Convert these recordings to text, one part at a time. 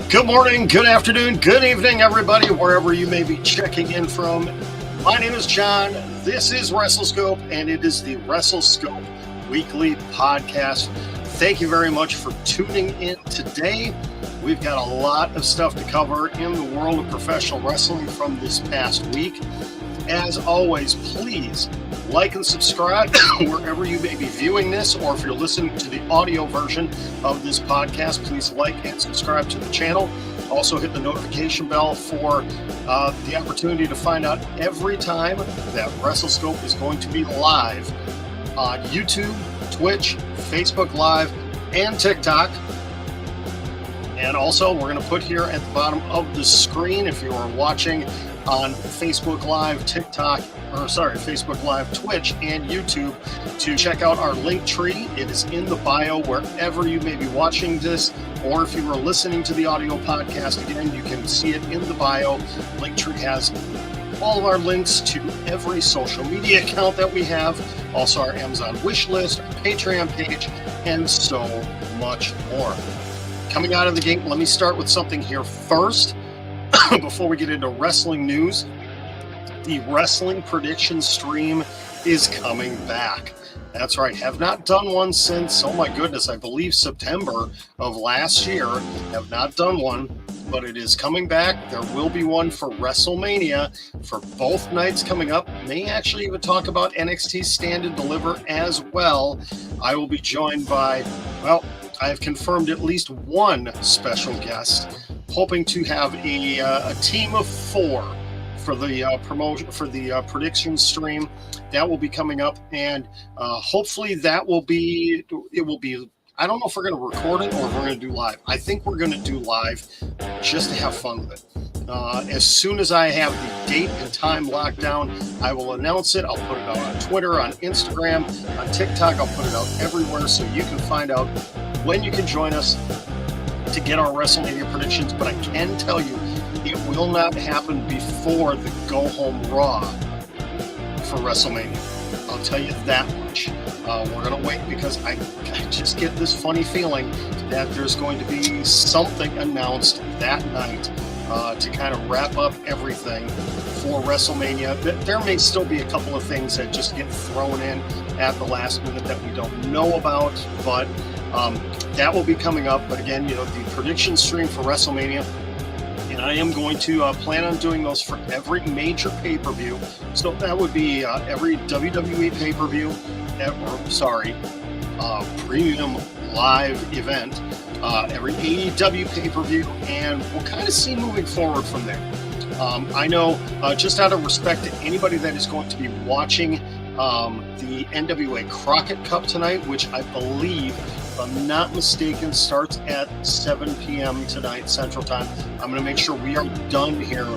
Good morning, good afternoon, good evening, everybody, wherever you may be checking in from. My name is John. This is WrestleScope, and it is the WrestleScope Weekly Podcast. Thank you very much for tuning in today. We've got a lot of stuff to cover in the world of professional wrestling from this past week. As always, please like and subscribe wherever you may be viewing this, or if you're listening to the audio version of this podcast, please like and subscribe to the channel. Also hit the notification bell for the opportunity to find out every time that WrestleScope is going to be live on YouTube, Twitch, Facebook Live, and TikTok. And also, we're going to put here at the bottom of the screen, if you are watching on Facebook Live, Facebook Live, Twitch, and YouTube, to check out our link tree. It is in the bio wherever you may be watching this, or if you are listening to the audio podcast, again, you can see it in the bio. Linktree has all of our links to every social media account that we have, also our Amazon wish list, our Patreon page, and so much more. Coming out of the gate, let me start with something here first. Before we get into wrestling news, the wrestling prediction stream is coming back. That's right. Have not done one since, oh my goodness, I believe September of last year. Have not done one, but it is coming back. There will be one for WrestleMania for both nights coming up. May actually even talk about NXT Stand and Deliver as well. I will be joined by, well, I have confirmed at least one special guest, hoping to have a team of 4 for the promotion, for the prediction stream. That will be coming up, and hopefully that will be, it will be, I don't know if we're going to record it or if we're going to do live. I think we're going to do live just to have fun with it. As soon as I have the date and time locked down, I will announce it. I'll put it out on Twitter, on Instagram, on TikTok. I'll put it out everywhere so you can find out when you can join us to get our WrestleMania predictions. But I can tell you, it will not happen before the Go Home Raw for WrestleMania. I'll tell you that much. We're going to wait because I just get this funny feeling that there's going to be something announced that night to kind of wrap up everything for WrestleMania. There may still be a couple of things that just get thrown in at the last minute that we don't know about, but that will be coming up. But again, the prediction stream for WrestleMania, and I am going to plan on doing those for every major pay-per-view. So that would be every WWE pay-per-view, premium live event, every AEW pay-per-view, and we'll kind of see moving forward from there. I know, just out of respect to anybody that is going to be watching the NWA Crockett Cup tonight, which I believe, if I'm not mistaken, starts at 7 p.m. tonight, Central Time. I'm going to make sure we are done here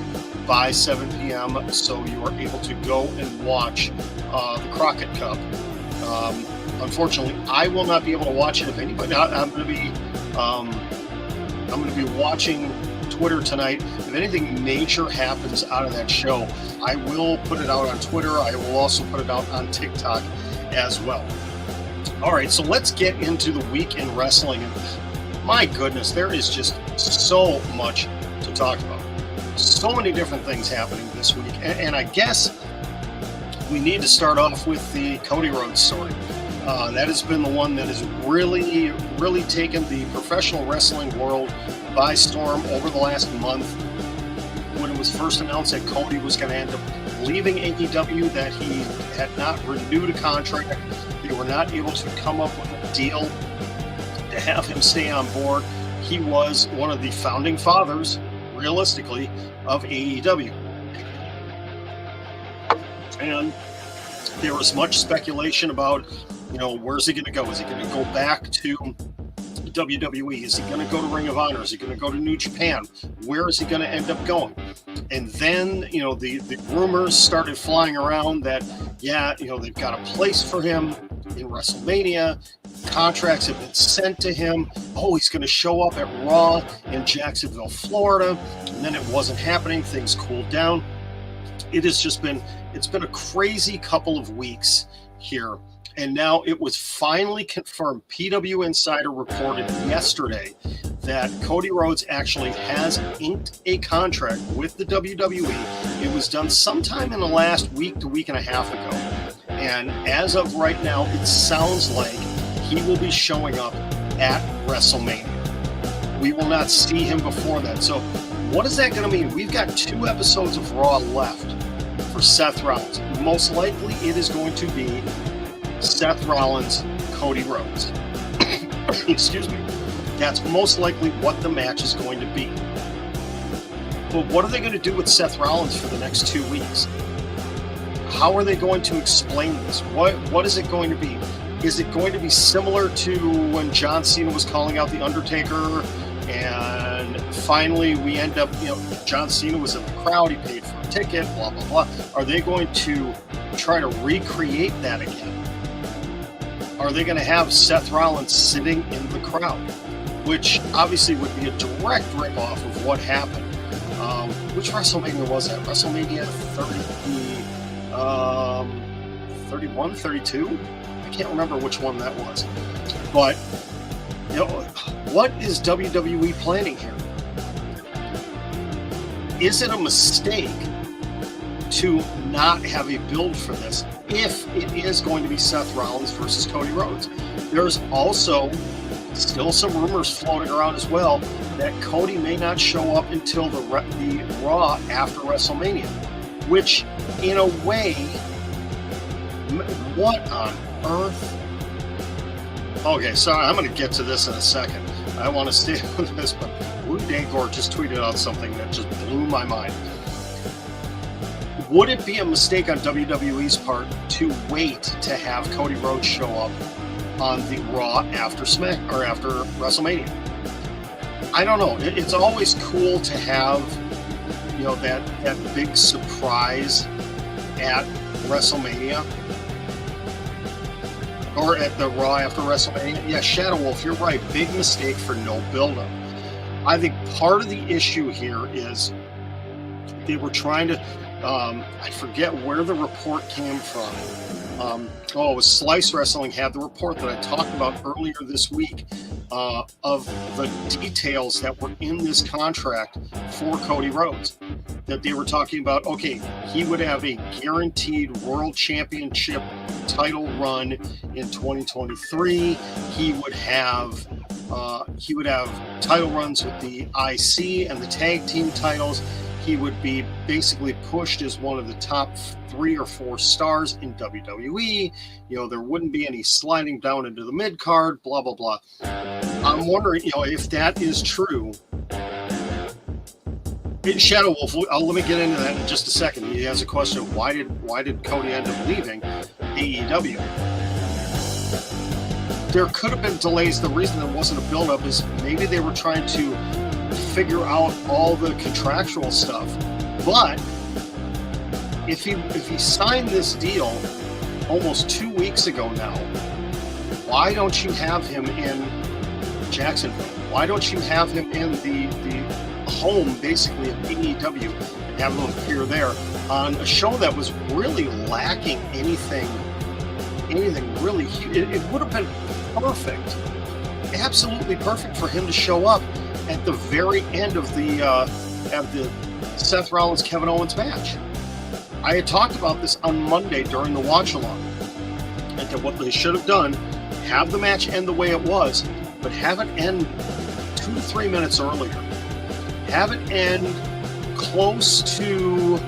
by 7 p.m. so you are able to go and watch the Crockett Cup. Unfortunately, I will not be able to watch it. If anybody, I'm going to be watching Twitter tonight. If anything major happens out of that show, I will put it out on Twitter. I will also put it out on TikTok as well. All right, so let's get into the week in wrestling. And my goodness, there is just so much to talk about. So many different things happening this week. And I guess we need to start off with the Cody Rhodes story. That has been the one that has really, really taken the professional wrestling world by storm over the last month. When it was first announced that Cody was going to end up leaving AEW, that he had not renewed a contract, they were not able to come up with a deal to have him stay on board. He was one of the founding fathers, realistically, of AEW. And there was much speculation about, where's he going to go? Is he going to go back to WWE? Is he going to go to Ring of Honor? Is he going to go to New Japan? Where is he going to end up going? And then, the rumors started flying around that, they've got a place for him in WrestleMania. Contracts have been sent to him. Oh, he's going to show up at Raw in Jacksonville, Florida. And then it wasn't happening. Things cooled down. It's been a crazy couple of weeks here. And now it was finally confirmed. PW Insider reported yesterday that Cody Rhodes actually has inked a contract with the WWE. It was done sometime in the last week to week and a half ago. And as of right now, it sounds like he will be showing up at WrestleMania. We will not see him before that. So what is that going to mean? We've got 2 episodes of Raw left for Seth Rollins. Most likely it is going to be Seth Rollins, Cody Rhodes. Excuse me. That's most likely what the match is going to be. But what are they going to do with Seth Rollins for the next 2 weeks? How are they going to explain this? What is it going to be? Is it going to be similar to when John Cena was calling out The Undertaker and finally we end up, John Cena was in the crowd, he paid for a ticket, blah, blah, blah. Are they going to try to recreate that again? Are they going to have Seth Rollins sitting in the crowd? Which obviously would be a direct ripoff of what happened. Which WrestleMania was that? WrestleMania 31, 32? I can't remember which one that was. But, what is WWE planning here? Is it a mistake to not have a build for this if it is going to be Seth Rollins versus Cody Rhodes? There's also still some rumors floating around as well that Cody may not show up until the Raw after WrestleMania, which in a way, what on earth? Okay, sorry, I'm going to get to this in a second. I want to stay with this, but Blue Dangor just tweeted out something that just blew my mind. Would it be a mistake on WWE's part to wait to have Cody Rhodes show up on the Raw after after WrestleMania? I don't know. It's always cool to have, that big surprise at WrestleMania or at the Raw after WrestleMania. Yeah, Shadow Wolf, you're right. Big mistake for no build-up. I think part of the issue here is they were trying to, I forget where the report came from. It was Slice Wrestling had the report that I talked about earlier this week of the details that were in this contract for Cody Rhodes. That they were talking about, okay, he would have a guaranteed World Championship title run in 2023. He would have title runs with the IC and the tag team titles. He would be basically pushed as one of the top 3 or 4 stars in WWE. There wouldn't be any sliding down into the mid card, blah, blah, blah. I'm wondering, if that is true. Shadow Wolf, let me get into that in just a second. He has a question of why did Cody end up leaving AEW? There could have been delays. The reason there wasn't a build-up is maybe they were trying to figure out all the contractual stuff. But if he signed this deal almost 2 weeks ago now, why don't you have him in Jacksonville? Why don't you have him in the home, basically, of AEW and have him appear there on a show that was really lacking anything really huge? It would have been perfect, absolutely perfect for him to show up at the very end of the Seth Rollins Kevin Owens match. I had talked about this on Monday during the watch along, and that what they should have done, have the match end the way it was, but have it end 2 to 3 minutes earlier. Have it end close to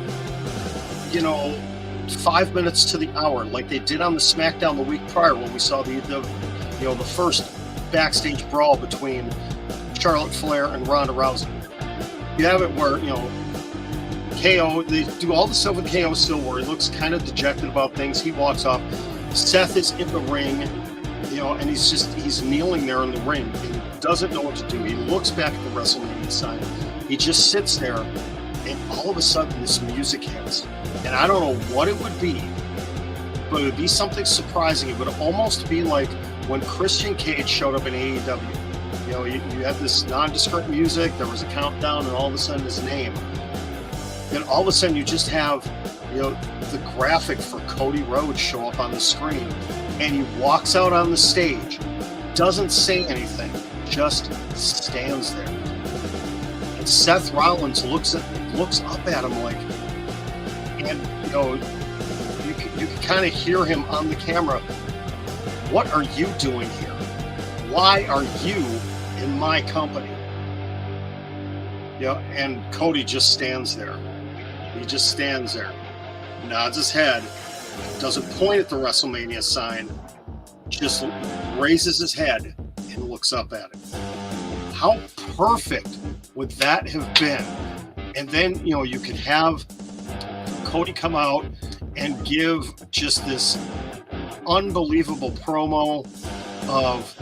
5 minutes to the hour, like they did on the SmackDown the week prior when we saw the first backstage brawl between Charlotte Flair and Ronda Rousey. You have it where KO, they do all the stuff with KO still, where he looks kind of dejected about things. He walks up, Seth is in the ring, and he's kneeling there in the ring and doesn't know what to do. He looks back at the WrestleMania sign. He just sits there, and all of a sudden this music hits. And I don't know what it would be, but it would be something surprising. It would almost be like when Christian Cage showed up in AEW. You had this nondescript music, there was a countdown, and all of a sudden his name. Then all of a sudden you just have, the graphic for Cody Rhodes show up on the screen, and he walks out on the stage, doesn't say anything, just stands there. And Seth Rollins looks up at him like, and you can kind of hear him on the camera. What are you doing here? Why are you in my company? And Cody just stands there. He just stands there, nods his head, doesn't point at the WrestleMania sign, just raises his head and looks up at it. How perfect would that have been? And then, you could have Cody come out and give just this unbelievable promo of,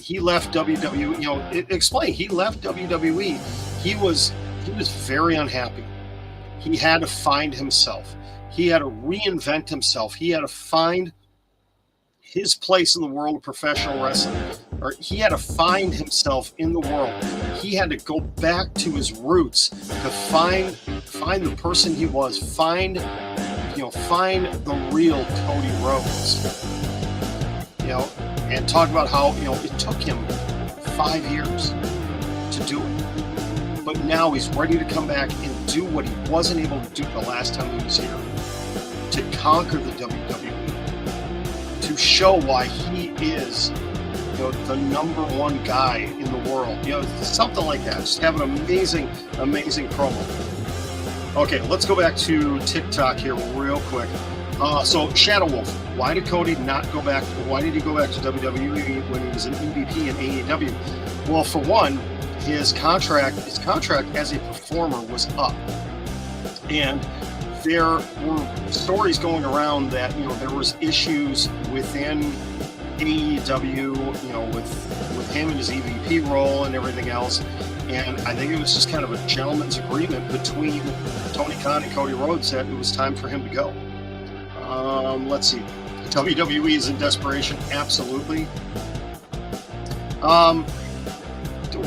he left WWE, explain, he left WWE. He was very unhappy. He had to find himself. He had to reinvent himself. He had to find his place in the world of professional wrestling, or he had to find himself in the world. He had to go back to his roots to find the person he was, find the real Cody Rhodes. And talk about how it took him 5 years to do it, but now he's ready to come back and do what he wasn't able to do the last time he was here, to conquer the WWE, to show why he is the number one guy in the world. Something like that. Just have an amazing promo. Okay, let's go back to TikTok here real quick. So Shadow Wolf, why did Cody not go back? Why did he go back to WWE when he was an EVP in AEW? Well, for one, his contract as a performer was up, and there were stories going around that there was issues within AEW, with him and his EVP role and everything else. And I think it was just kind of a gentleman's agreement between Tony Khan and Cody Rhodes that it was time for him to go. Let's see. WWE is in desperation. Absolutely.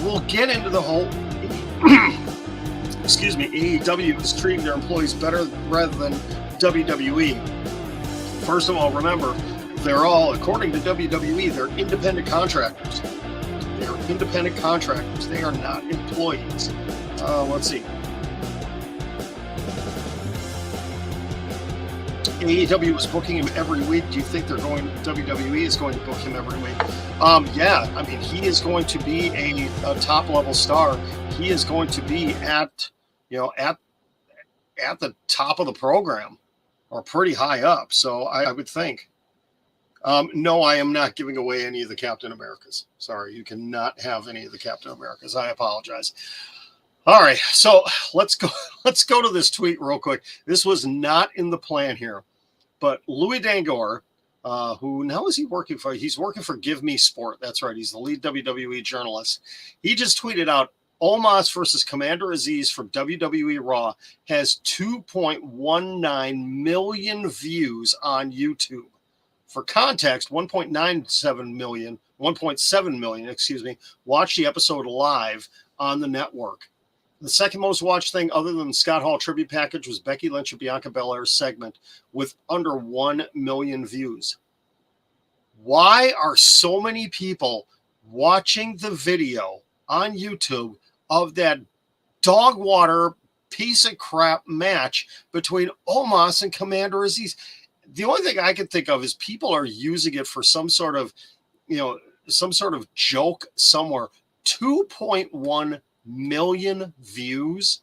We'll get into the whole excuse me, AEW is treating their employees better rather than WWE. First of all, remember, they're all, according to WWE, they're independent contractors. They're independent contractors. They are not employees. Let's see. AEW was booking him every week. Do you think WWE is going to book him every week? Yeah, I mean, he is going to be a top level star. He is going to be at the top of the program, or pretty high up. So I would think. No, I am not giving away any of the Captain Americas. Sorry, you cannot have any of the Captain Americas. I apologize. All right, so let's go to this tweet real quick. This was not in the plan here, but Louis Dangor, who now is he working for? He's working for Give Me Sport. That's right. He's the lead WWE journalist. He just tweeted out, Omos versus Commander Aziz from WWE Raw has 2.19 million views on YouTube. For context, 1.7 million, watched the episode live on the network. The second most watched thing other than the Scott Hall tribute package was Becky Lynch and Bianca Belair's segment with under 1 million views. Why are so many people watching the video on YouTube of that dog water piece of crap match between Omos and Commander Aziz? The only thing I can think of is people are using it for some sort of joke somewhere. 2.1 million views.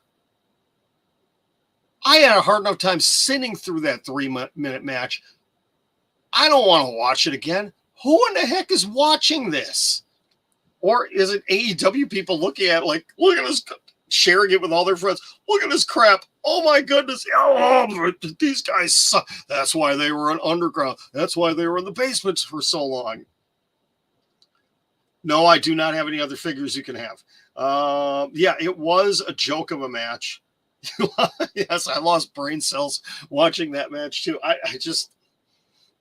I had a hard enough time sitting through that 3-minute match. I don't want to watch it again. Who in the heck is watching this? Or is it AEW people looking at it like, look at this, sharing it with all their friends. Look at this crap. Oh my goodness. Oh, these guys suck. That's why they were in underground. That's why they were in the basements for so long. No, I do not have any other figures you can have. Yeah, it was a joke of a match. Yes, I lost brain cells watching that match too.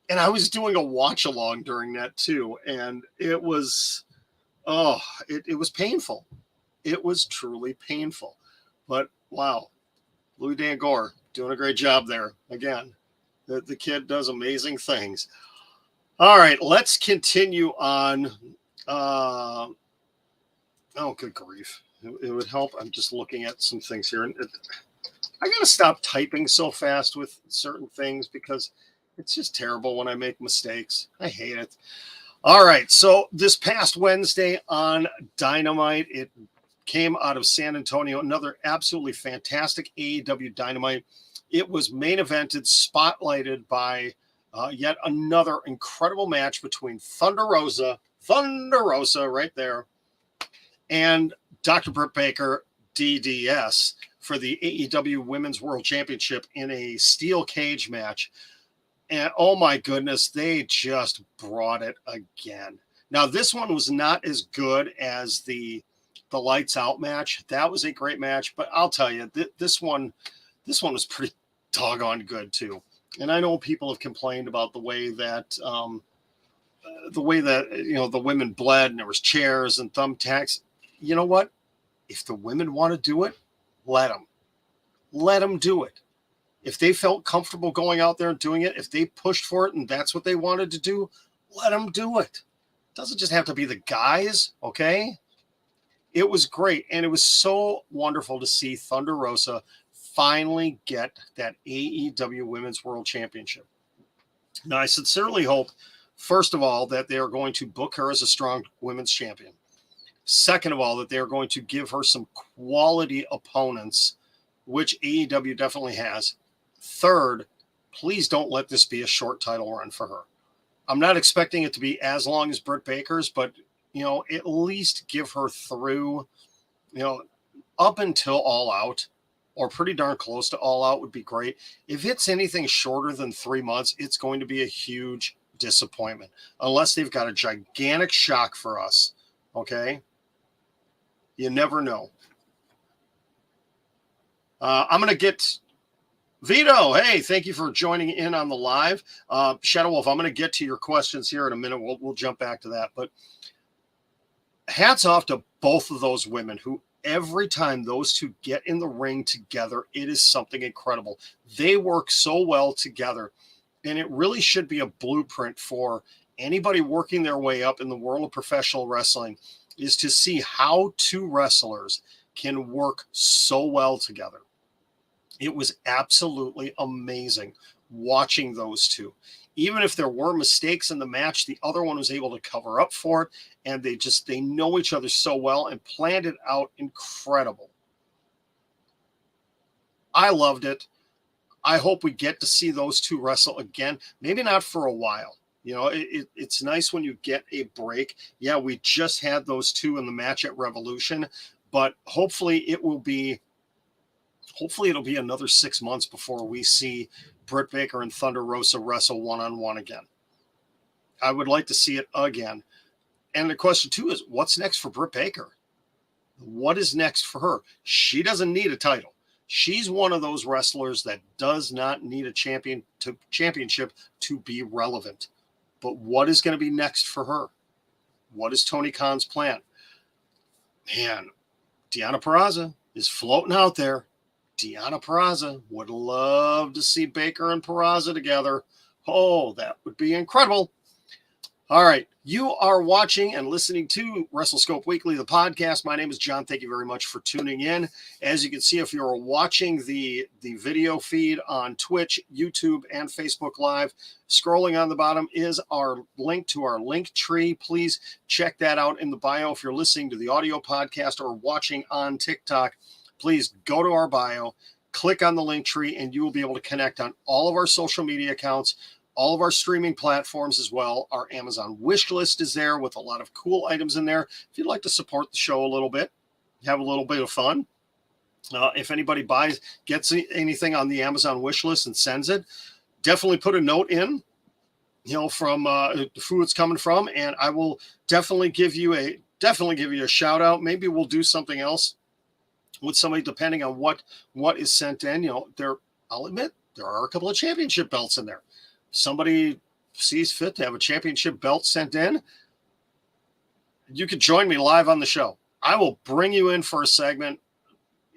And I was doing a watch along during that too. And it was, it was painful. It was truly painful. But wow, Louis Dangor doing a great job there. Again, the kid does amazing things. All right, let's continue on. Oh, good grief. It would help. I'm just looking at some things here. And I got to stop typing so fast with certain things because it's just terrible when I make mistakes. I hate it. All right. So this past Wednesday on Dynamite, it came out of San Antonio. Another absolutely fantastic AEW Dynamite. It was main evented, spotlighted by yet another incredible match between ThunderRosa right there, and Dr. Britt Baker, DDS, for the AEW Women's World Championship in a steel cage match. And oh my goodness, they just brought it again. Now, this one was not as good as the Lights Out match. That was a great match, but I'll tell you, this one was pretty doggone good too. And I know people have complained about the way that the women bled and there was chairs and thumbtacks. You know what? If the women want to do it, let them do it. If they felt comfortable going out there and doing it, if they pushed for it and that's what they wanted to do, let them do it. It doesn't just have to be the guys, okay? It was great, and it was so wonderful to see ThunderRosa finally get that AEW Women's World Championship. Now, I sincerely hope, first of all, that they are going to book her as a strong women's champion. Second of all, that they are going to give her some quality opponents, which AEW definitely has. Third, please don't let this be a short title run for her. I'm not expecting it to be as long as Britt Baker's, but, at least give her through, up until All Out, or pretty darn close to All Out would be great. If it's anything shorter than 3 months, it's going to be a huge disappointment, unless they've got a gigantic shock for us, okay? You never know. I'm going to get Vito. Hey, thank you for joining in on the live. Shadow Wolf, I'm going to get to your questions here in a minute. We'll jump back to that. But hats off to both of those women who every time those two get in the ring together, it is something incredible. They work so well together, and it really should be a blueprint for anybody working their way up in the world of professional wrestling, is to see how two wrestlers can work so well together. It was absolutely amazing watching those two. Even if there were mistakes in the match, the other one was able to cover up for it, and they know each other so well and planned it out incredible. I loved it. I hope we get to see those two wrestle again. Maybe not for a while. It's nice when you get a break. Yeah, we just had those two in the match at Revolution, but hopefully it'll be another 6 months before we see Britt Baker and ThunderRosa wrestle one-on-one again. I would like to see it again. And the question, too, is what's next for Britt Baker? What is next for her? She doesn't need a title. She's one of those wrestlers that does not need a championship to be relevant. But what is going to be next for her? What is Tony Khan's plan? Man, Deonna Purrazzo is floating out there. Deonna Purrazzo would love to see Baker and Purrazzo together. Oh, that would be incredible. All right. You are watching and listening to WrestleScope Weekly, the podcast. My name is John. Thank you very much for tuning in. As you can see, if you're watching the video feed on Twitch, YouTube, and Facebook Live, scrolling on the bottom is our link to our link tree. Please check that out in the bio. If you're listening to the audio podcast or watching on TikTok, please go to our bio, click on the link tree, and you will be able to connect on all of our social media accounts, all of our streaming platforms as well. Our Amazon wish list is there with a lot of cool items in there. If you'd like to support the show a little bit, have a little bit of fun. If anybody gets anything on the Amazon wish list and sends it, definitely put a note in, from who it's coming from, and I will definitely give you a shout out. Maybe we'll do something else with somebody depending on what is sent in. I'll admit there are a couple of championship belts in there. Somebody sees fit to have a championship belt sent in, you could join me live on the show. I will bring you in for a segment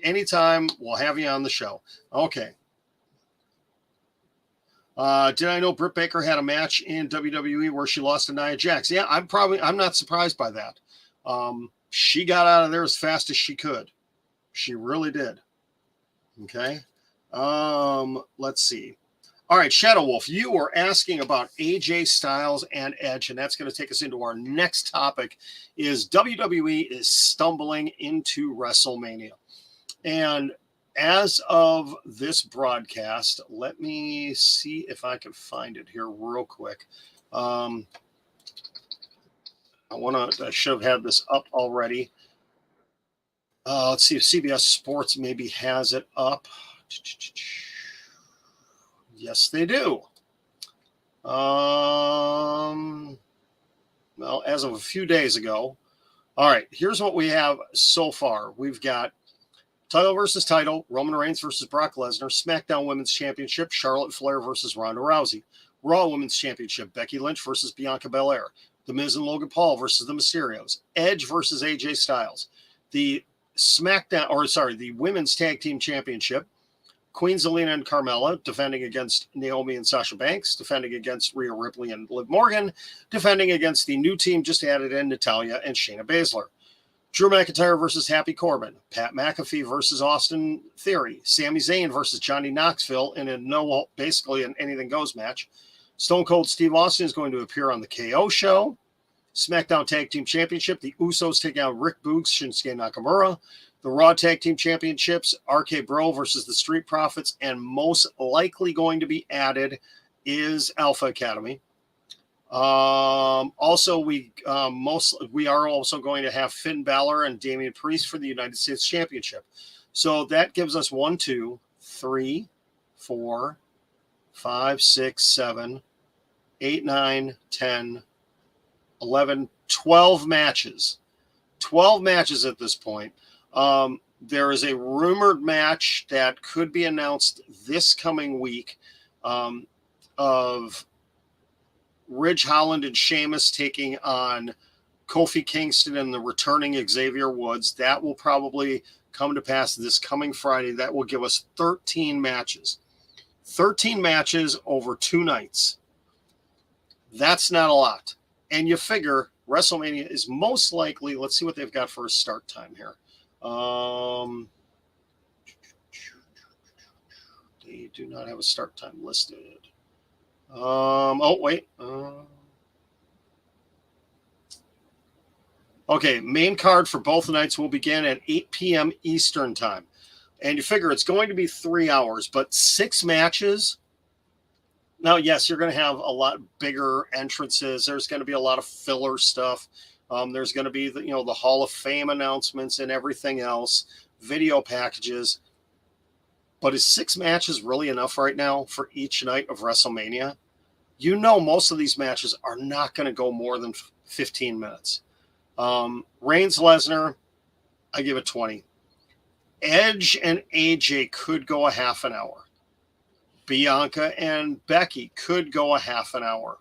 anytime. We'll have you on the show. Okay. Did I know Britt Baker had a match in WWE where she lost to Nia Jax? Yeah, I'm not surprised by that. She got out of there as fast as she could. She really did. Okay. Let's see. All right, Shadow Wolf, you were asking about AJ Styles and Edge, and that's going to take us into our next topic is WWE is stumbling into WrestleMania. And as of this broadcast, let me see if I can find it here real quick. I should have had this up already. Let's see if CBS Sports maybe has it up. Yes, they do. Well, as of a few days ago. All right, here's what we have so far. We've got title versus title, Roman Reigns versus Brock Lesnar, SmackDown Women's Championship, Charlotte Flair versus Ronda Rousey, Raw Women's Championship, Becky Lynch versus Bianca Belair, The Miz and Logan Paul versus the Mysterios, Edge versus AJ Styles, the Women's Tag Team Championship, Queen Zelina and Carmella defending against Naomi and Sasha Banks, defending against Rhea Ripley and Liv Morgan, defending against the new team just added in Natalya and Shayna Baszler. Drew McIntyre versus Happy Corbin, Pat McAfee versus Austin Theory, Sami Zayn versus Johnny Knoxville in basically an anything goes match. Stone Cold Steve Austin is going to appear on the KO show. SmackDown Tag Team Championship, the Usos take out Rick Boogs, Shinsuke Nakamura. The Raw Tag Team Championships, RK Bro versus the Street Profits, and most likely going to be added is Alpha Academy. Also, we are also going to have Finn Balor and Damian Priest for the United States Championship. So that gives us 1, 2, 3, 4, 5, 6, 7, 8, 9, 10, 11, 12 matches. 12 matches at this point. There is a rumored match that could be announced this coming week of Ridge Holland and Sheamus taking on Kofi Kingston and the returning Xavier Woods. That will probably come to pass this coming Friday. That will give us 13 matches. 13 matches over 2 nights. That's not a lot. And you figure WrestleMania is most likely, let's see what they've got for a start time here. They do not have a start time listed. Okay, main card for both nights will begin at 8 p.m. Eastern time. And you figure it's going to be 3 hours, but 6 matches. Now, yes, you're going to have a lot bigger entrances. There's going to be a lot of filler stuff. There's going to be the Hall of Fame announcements and everything else, video packages. But is 6 matches really enough right now for each night of WrestleMania? Most of these matches are not going to go more than 15 minutes. Reigns Lesnar, I give it 20. Edge and AJ could go a half an hour. Bianca and Becky could go a half an hour.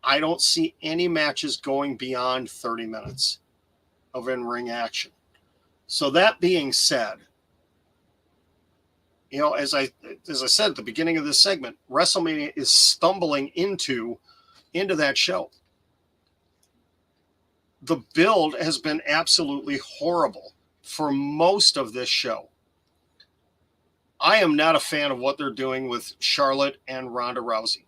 I don't see any matches going beyond 30 minutes of in-ring action. So that being said, as I said at the beginning of this segment, WrestleMania is stumbling into that show. The build has been absolutely horrible for most of this show. I am not a fan of what they're doing with Charlotte and Ronda Rousey.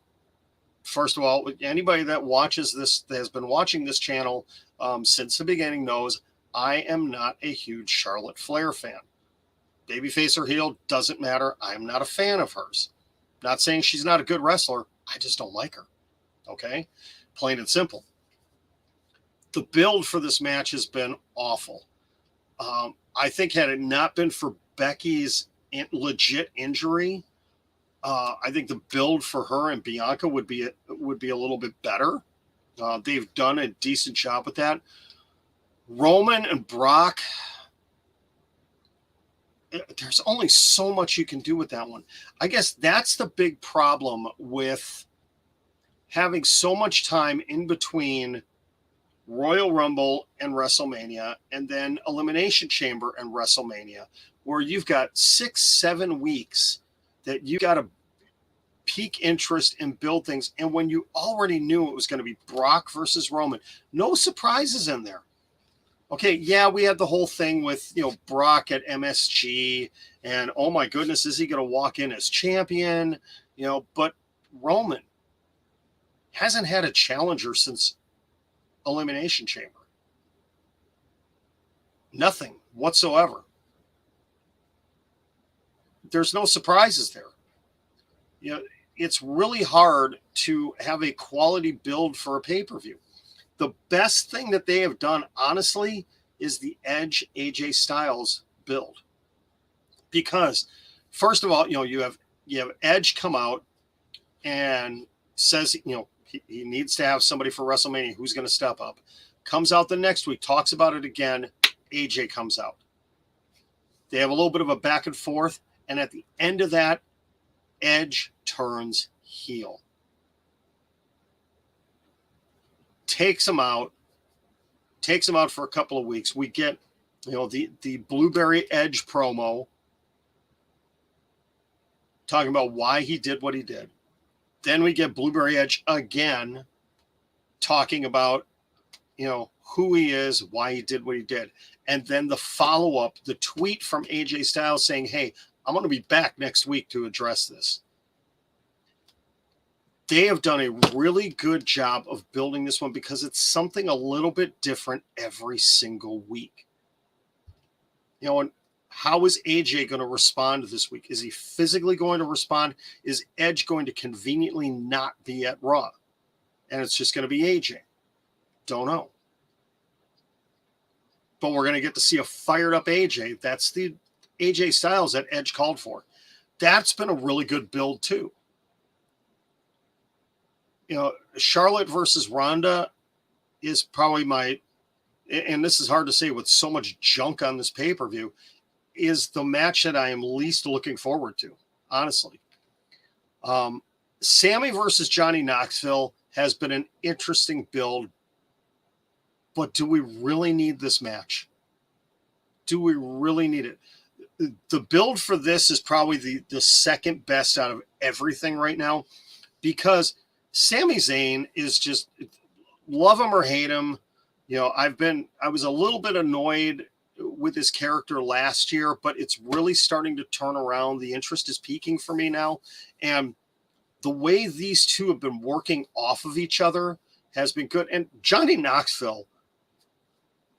First of all, anybody that watches this, that has been watching this channel since the beginning knows I am not a huge Charlotte Flair fan. Babyface or heel, doesn't matter. I'm not a fan of hers. Not saying she's not a good wrestler. I just don't like her. Okay? Plain and simple. The build for this match has been awful. I think had it not been for Becky's legit injury, I think the build for her and Bianca would be a little bit better. They've done a decent job with that. Roman and Brock, there's only so much you can do with that one. I guess that's the big problem with having so much time in between Royal Rumble and WrestleMania and then Elimination Chamber and WrestleMania, where you've got 6-7 weeks that you got to pique interest and build things. And when you already knew it was going to be Brock versus Roman, no surprises in there. Okay, yeah, we had the whole thing with, Brock at MSG, and oh my goodness, is he going to walk in as champion? But Roman hasn't had a challenger since Elimination Chamber. Nothing whatsoever. There's no surprises there. It's really hard to have a quality build for a pay-per-view. The best thing that they have done, honestly, is the Edge AJ Styles build. Because, first of all, you have Edge come out and says, he needs to have somebody for WrestleMania who's going to step up. Comes out the next week, talks about it again. AJ comes out. They have a little bit of a back and forth. And at the end of that, Edge turns heel. Takes him out for a couple of weeks. We get, the Blueberry Edge promo talking about why he did what he did. Then we get Blueberry Edge again talking about, who he is, why he did what he did. And then the follow-up, the tweet from AJ Styles saying, hey, I'm going to be back next week to address this. They have done a really good job of building this one because it's something a little bit different every single week. And how is AJ going to respond this week? Is he physically going to respond? Is Edge going to conveniently not be at Raw? And it's just going to be AJ. Don't know. But we're going to get to see a fired up AJ. That's the AJ Styles that Edge called for. That's been a really good build too. Charlotte versus Ronda is probably and this is hard to say with so much junk on this pay-per-view, is the match that I am least looking forward to, honestly. Sammy versus Johnny Knoxville has been an interesting build, but do we really need this match? Do we really need it? The build for this is probably the second best out of everything right now, because Sami Zayn is just, love him or hate him. I was a little bit annoyed with his character last year, but it's really starting to turn around. The interest is peaking for me now. And the way these two have been working off of each other has been good. And Johnny Knoxville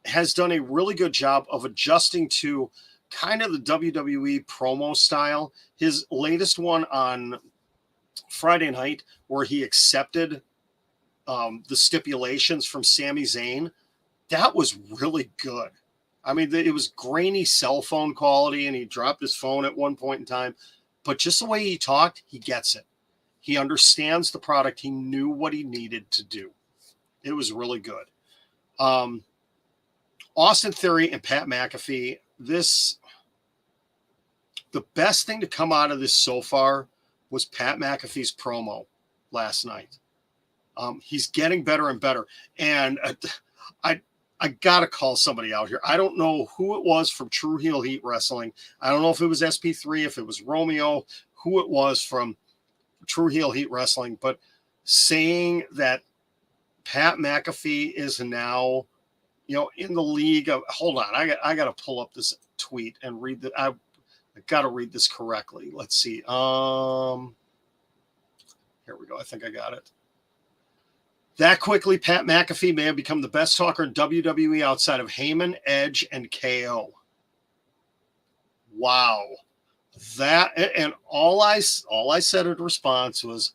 has done a really good job of adjusting to kind of the WWE promo style. His latest one on Friday night, where he accepted the stipulations from Sami Zayn, that was really good. I mean, it was grainy cell phone quality, and he dropped his phone at one point in time. But just the way he talked, he gets it. He understands the product. He knew what he needed to do. It was really good. Austin Theory and Pat McAfee, the best thing to come out of this so far was Pat McAfee's promo last night. He's getting better and better. And I got to call somebody out here. I don't know who it was from True Heel Heat Wrestling. I don't know if it was SP3, if it was Romeo, who it was from True Heel Heat Wrestling, but saying that Pat McAfee is now, in the league of, hold on, I got to pull up this tweet and read that. I got to read this correctly. Let's see. Here we go. I think I got it. That quickly, Pat McAfee may have become the best talker in WWE outside of Heyman, Edge, and KO. Wow. That, and all I said in response was,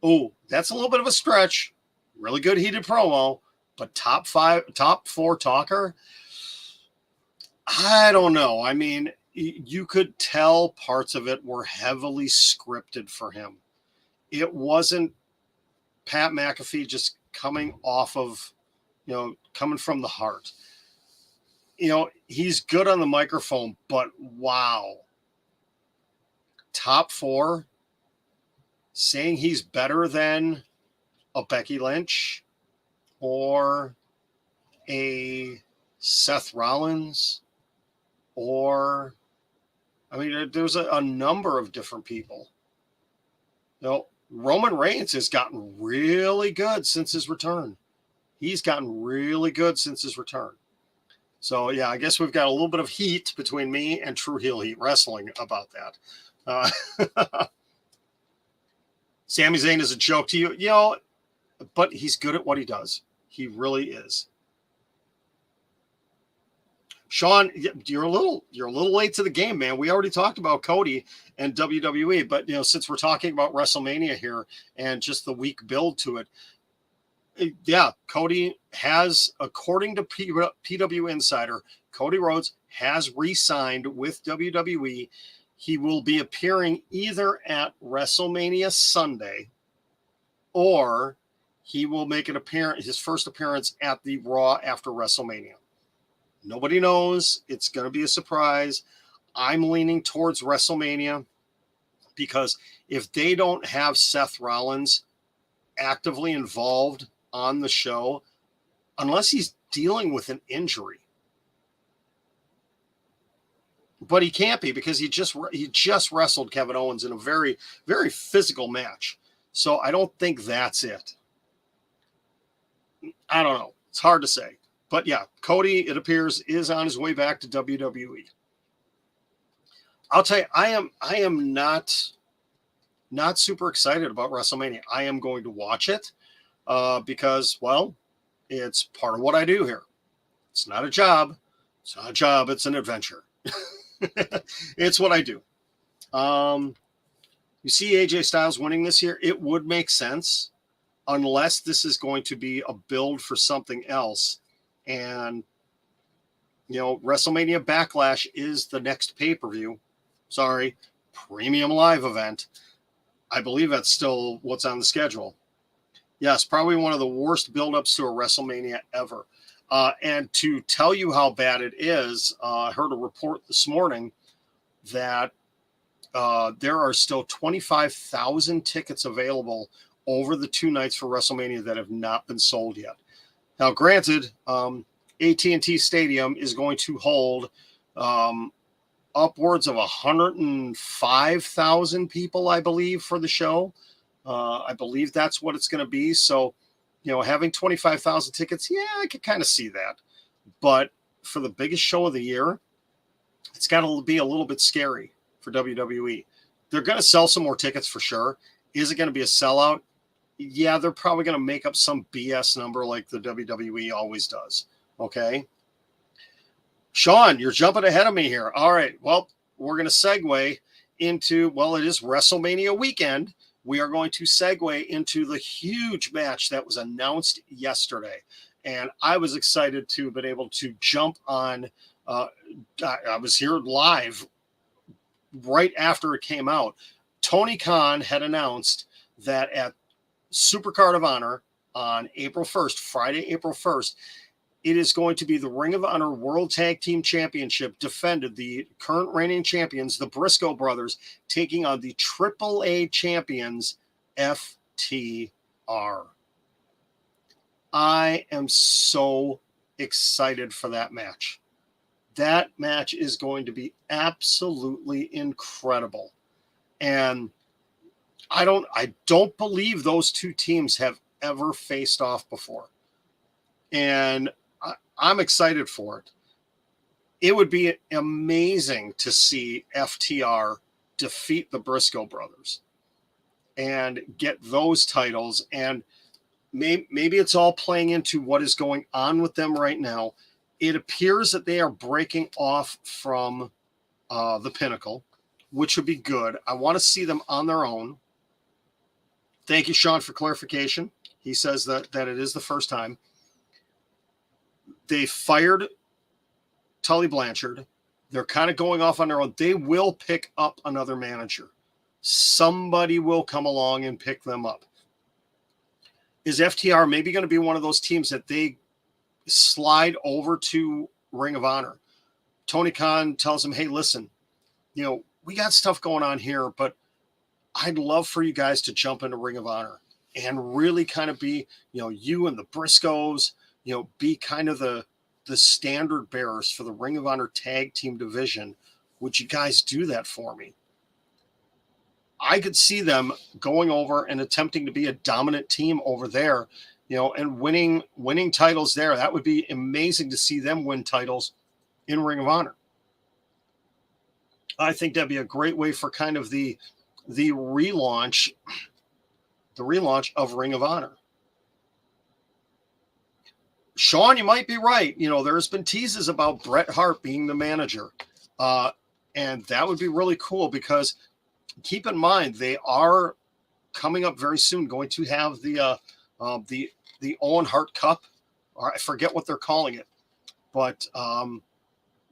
oh, that's a little bit of a stretch. Really good heated promo, but top 4 talker? I don't know. I mean, you could tell parts of it were heavily scripted for him. It wasn't Pat McAfee just coming off of, coming from the heart. He's good on the microphone, but wow. Top 4, saying he's better than a Becky Lynch or a Seth Rollins, or, I mean, there's a number of different people. Roman Reigns has gotten really good since his return. He's gotten really good since his return. So, yeah, I guess we've got a little bit of heat between me and True Heel Heat Wrestling about that. Sami Zayn is a joke to you, but he's good at what he does. He really is. Sean, you're a little late to the game, man. We already talked about Cody and WWE, but since we're talking about WrestleMania here and just the week build to it, yeah, Cody has, according to PW Insider, Cody Rhodes has re-signed with WWE. He will be appearing either at WrestleMania Sunday or he will make his first appearance at the Raw after WrestleMania. Nobody knows. It's going to be a surprise. I'm leaning towards WrestleMania because if they don't have Seth Rollins actively involved on the show, unless he's dealing with an injury, but he can't be because he just wrestled Kevin Owens in a very, very physical match. So I don't think that's it. I don't know. It's hard to say. But yeah, Cody, it appears, is on his way back to WWE. I'll tell you, I am not super excited about WrestleMania. I am going to watch it because, well, it's part of what I do here. It's not a job. It's not a job. It's an adventure. It's what I do. You see AJ Styles winning this year, it would make sense unless this is going to be a build for something else. And, WrestleMania Backlash is the next pay-per-view. Sorry, premium live event. I believe that's still what's on the schedule. Yes, probably one of the worst build-ups to a WrestleMania ever. And to tell you how bad it is, I heard a report this morning that there are still 25,000 tickets available over the 2 nights for WrestleMania that have not been sold yet. Now, granted, AT&T Stadium is going to hold upwards of 105,000 people, I believe, for the show. I believe that's what it's going to be. So, having 25,000 tickets, yeah, I could kind of see that. But for the biggest show of the year, it's got to be a little bit scary for WWE. They're going to sell some more tickets for sure. Is it going to be a sellout? Yeah, they're probably going to make up some BS number like the WWE always does. Okay. Sean, you're jumping ahead of me here. All right. Well, we're going to segue into, it is WrestleMania weekend. We are going to segue into the huge match that was announced yesterday. And I was excited to have been able to jump on. I was here live right after it came out. Tony Khan had announced that at SuperCard of Honor on April 1st, Friday, April 1st, it is going to be the Ring of Honor World Tag Team Championship defended, the current reigning champions, the Briscoe brothers, taking on the AAA champions, FTR. I am so excited for that match. That match is going to be absolutely incredible. And I don't believe those two teams have ever faced off before. And I'm excited for it. It would be amazing to see FTR defeat the Briscoe brothers and get those titles. And maybe it's all playing into what is going on with them right now. It appears that they are breaking off from the Pinnacle, which would be good. I want to see them on their own. Thank you, Sean, for clarification. He says that it is the first time. They fired Tully Blanchard. They're kind of going off on their own. They will pick up another manager. Somebody will come along and pick them up. Is FTR maybe going to be one of those teams that they slide over to Ring of Honor? Tony Khan tells them, hey, listen, we got stuff going on here, but I'd love for you guys to jump into Ring of Honor and really kind of be, you and the Briscoes, be kind of the standard bearers for the Ring of Honor tag team division. Would you guys do that for me? I could see them going over and attempting to be a dominant team over there, and winning titles there. That would be amazing to see them win titles in Ring of Honor. I think that'd be a great way for kind of the relaunch of Ring of Honor. Sean, you might be right. There's been teases about Bret Hart being the manager. And that would be really cool because keep in mind, they are coming up very soon, going to have the Owen Hart Cup, or I forget what they're calling it, but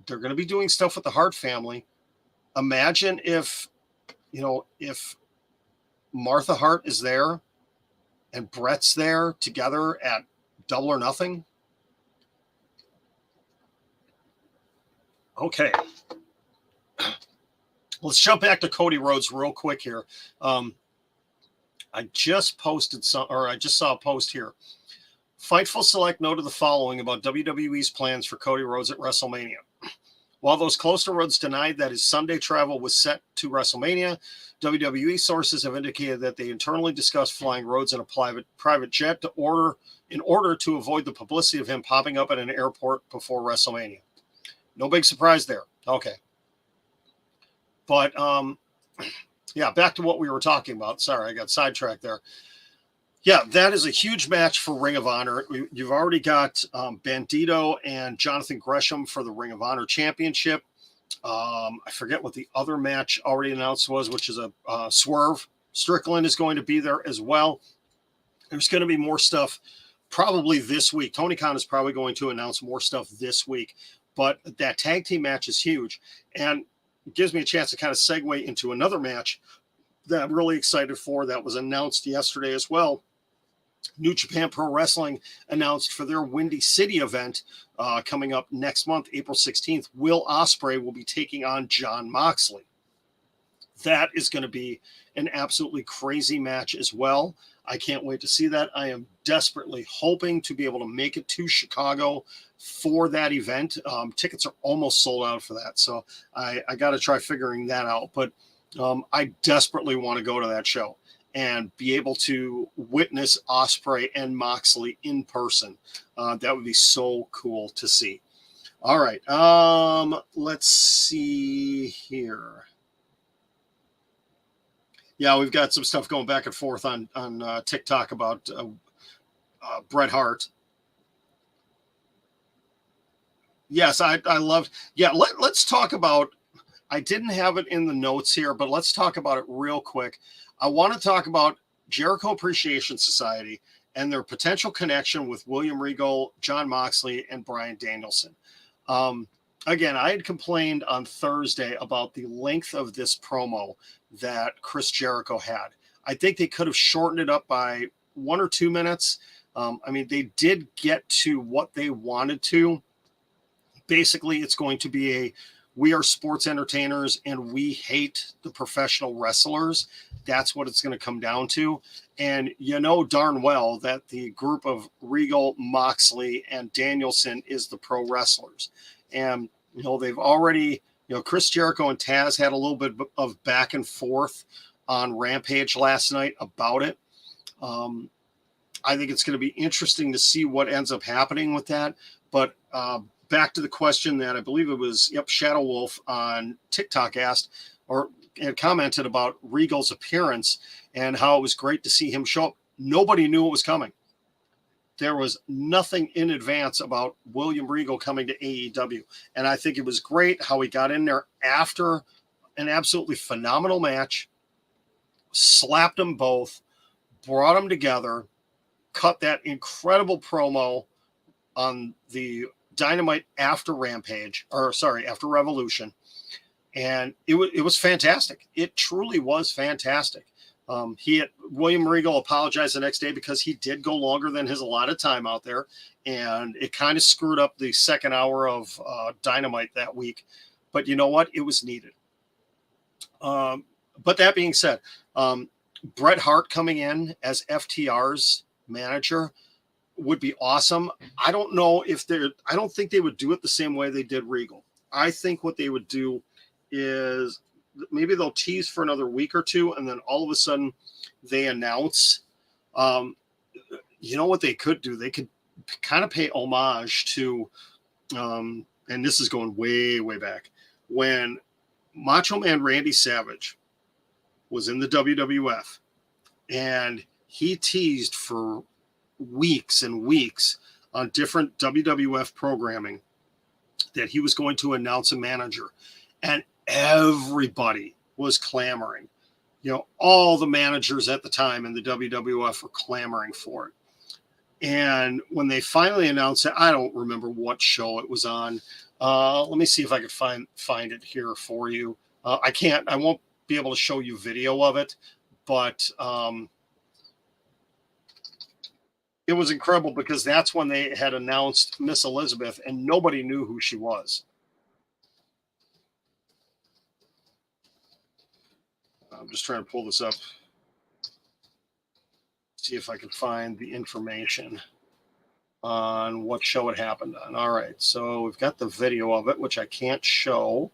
they're going to be doing stuff with the Hart family. Imagine if Martha Hart is there and Bret's there together at Double or Nothing. Okay. Let's jump back to Cody Rhodes real quick here. I just saw a post here. Fightful Select noted the following about WWE's plans for Cody Rhodes at WrestleMania. While those close to Rhodes denied that his Sunday travel was set to WrestleMania, WWE sources have indicated that they internally discussed flying Rhodes in a private jet in order to avoid the publicity of him popping up at an airport before WrestleMania. No big surprise there. Okay. But, back to what we were talking about. Sorry, I got sidetracked there. Yeah, that is a huge match for Ring of Honor. You've already got Bandito and Jonathan Gresham for the Ring of Honor Championship. I forget what the other match already announced was, which is a Swerve. Strickland is going to be there as well. There's going to be more stuff probably this week. Tony Khan is probably going to announce more stuff this week. But that tag team match is huge. And it gives me a chance to kind of segue into another match that I'm really excited for that was announced yesterday as well. New Japan Pro Wrestling announced for their Windy City event coming up next month, April 16th, Will Ospreay will be taking on Jon Moxley. That is going to be an absolutely crazy match as well. I can't wait to see that. I am desperately hoping to be able to make it to Chicago for that event. Tickets are almost sold out for that, so I got to try figuring that out. But I desperately want to go to that show and be able to witness Ospreay and Moxley in person. That would be so cool to see. All right, let's see here. Yeah, we've got some stuff going back and forth on TikTok about Bret Hart. Yes, I loved. Yeah, let's talk about. I didn't have it in the notes here, but let's talk about it real quick. I want to talk about Jericho Appreciation Society and their potential connection with William Regal, Jon Moxley, and Bryan Danielson. Again, I had complained on Thursday about the length of this promo that Chris Jericho had. I think they could have shortened it up by 1 or 2 minutes. They did get to what they wanted to. Basically, it's going to be we are sports entertainers and we hate the professional wrestlers. That's what it's going to come down to. And you know darn well that the group of Regal, Moxley, and Danielson is the pro wrestlers. And, they've already, Chris Jericho and Taz had a little bit of back and forth on Rampage last night about it. I think it's going to be interesting to see what ends up happening with that. But back to the question that I believe it was, Shadow Wolf on TikTok asked or had commented about Regal's appearance and how it was great to see him show up. Nobody knew it was coming. There was nothing in advance about William Regal coming to AEW. And I think it was great how he got in there after an absolutely phenomenal match, slapped them both, brought them together, cut that incredible promo on the Dynamite after after Revolution. And it was fantastic. It truly was fantastic. William Regal apologized the next day because he did go longer than his allotted time out there, and it kind of screwed up the second hour of Dynamite that week. But you know what? It was needed. But that being said, Bret Hart coming in as FTR's manager would be awesome. I don't think they would do it the same way they did Regal. I think what they would do is maybe they'll tease for another week or two, and then all of a sudden they announce. You know what they could do? They could kind of pay homage to, and this is going way, way back, when Macho Man Randy Savage was in the WWF, and he teased for weeks and weeks on different WWF programming that he was going to announce a manager, and everybody was clamoring. You know, all the managers at the time in the WWF were clamoring for it. And when they finally announced it, I don't remember what show it was on. Let me see if I can find it here for you. I won't be able to show you video of it, but it was incredible because that's when they had announced Miss Elizabeth and nobody knew who she was. I'm just trying to pull this up. See if I can find the information on what show it happened on. All right, so we've got the video of it, which I can't show.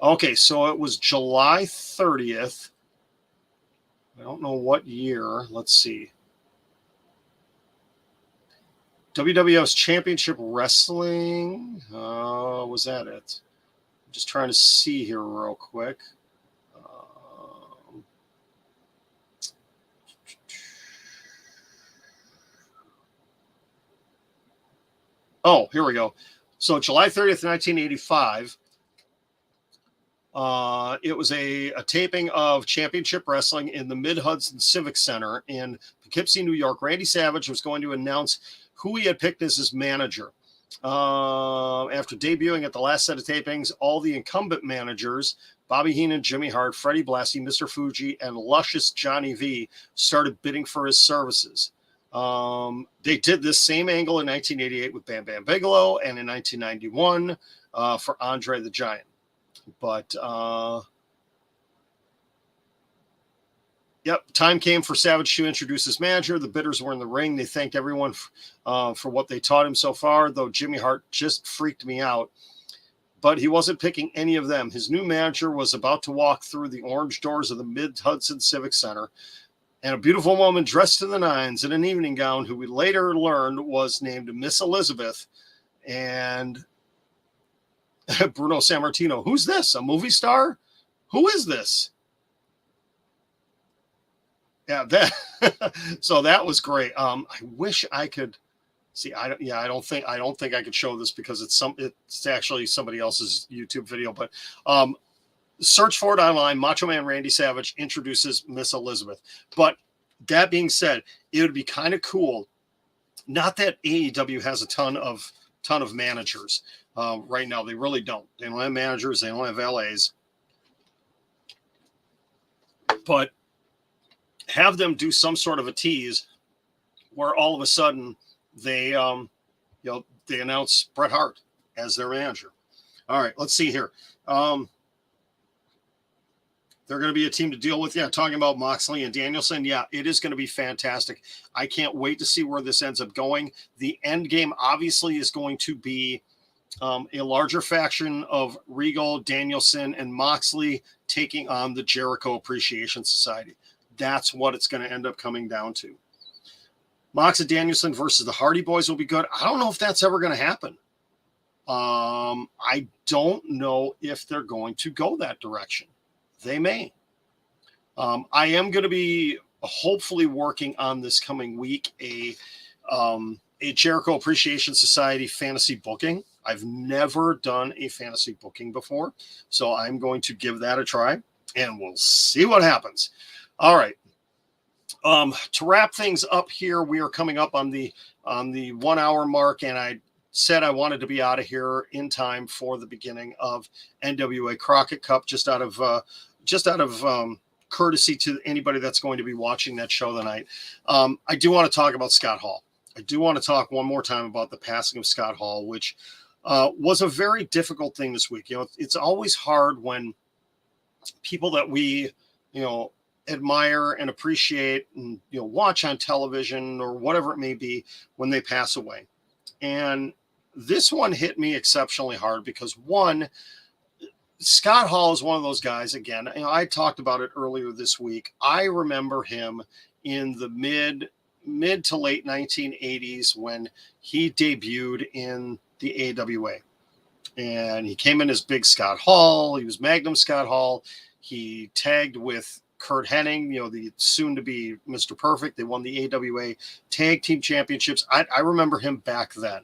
Okay, so it was July 30th. I don't know what year. Let's see. WWF's Championship Wrestling. Was that it? I'm just trying to see here real quick. Oh, here we go. So July 30th, 1985. It was a taping of Championship Wrestling in the Mid-Hudson Civic Center in Poughkeepsie, New York. Randy Savage was going to announce who he had picked as his manager. After debuting at the last set of tapings, all the incumbent managers, Bobby Heenan, Jimmy Hart, Freddie Blassie, Mr. Fuji, and luscious Johnny V, started bidding for his services. They did this same angle in 1988 with Bam Bam Bigelow and in 1991 for Andre the Giant. But time came for Savage to introduce his manager. The bidders were in the ring. They thanked everyone for what they taught him so far, though Jimmy Hart just freaked me out. But he wasn't picking any of them. His new manager was about to walk through the orange doors of the Mid-Hudson Civic Center, and a beautiful woman dressed to the nines in an evening gown, who we later learned was named Miss Elizabeth, and Bruno Sammartino. Who's this? A movie star? Who is this? Yeah, so that was great. I wish I could see. I don't think I could show this because it's actually somebody else's YouTube video. But search for it online. Macho Man Randy Savage introduces Miss Elizabeth. But that being said, it would be kind of cool. Not that AEW has a ton of managers right now. They really don't. They don't have managers. They don't have LAs. But have them do some sort of a tease where all of a sudden they announce Bret Hart as their manager. All right, let's see here. They're going to be a team to deal with. Yeah, talking about Moxley and Danielson. Yeah, it is going to be fantastic. I can't wait to see where this ends up going. The end game obviously is going to be a larger faction of Regal, Danielson, and Moxley taking on the Jericho Appreciation Society. That's what it's going to end up coming down to. Mox and Danielson versus the Hardy Boys will be good. I don't know if that's ever going to happen. I don't know if they're going to go that direction. They may. I am going to be hopefully working on this coming week a Jericho Appreciation Society fantasy booking. I've never done a fantasy booking before, so I'm going to give that a try, and we'll see what happens. All right. To wrap things up here, we are coming up on the 1 hour mark, and I said I wanted to be out of here in time for the beginning of NWA Crockett Cup, just out of courtesy to anybody that's going to be watching that show tonight. I do want to talk about Scott Hall. I do want to talk one more time about the passing of Scott Hall, which was a very difficult thing this week. It's always hard when people that we, admire and appreciate and, watch on television or whatever it may be when they pass away. And this one hit me exceptionally hard because, one, Scott Hall is one of those guys, again, I talked about it earlier this week. I remember him in the mid to late 1980s when he debuted in the AWA. And he came in as Big Scott Hall. He was Magnum Scott Hall. He tagged with Curt Hennig, the soon-to-be Mr. Perfect. They won the AWA Tag Team Championships. I remember him back then.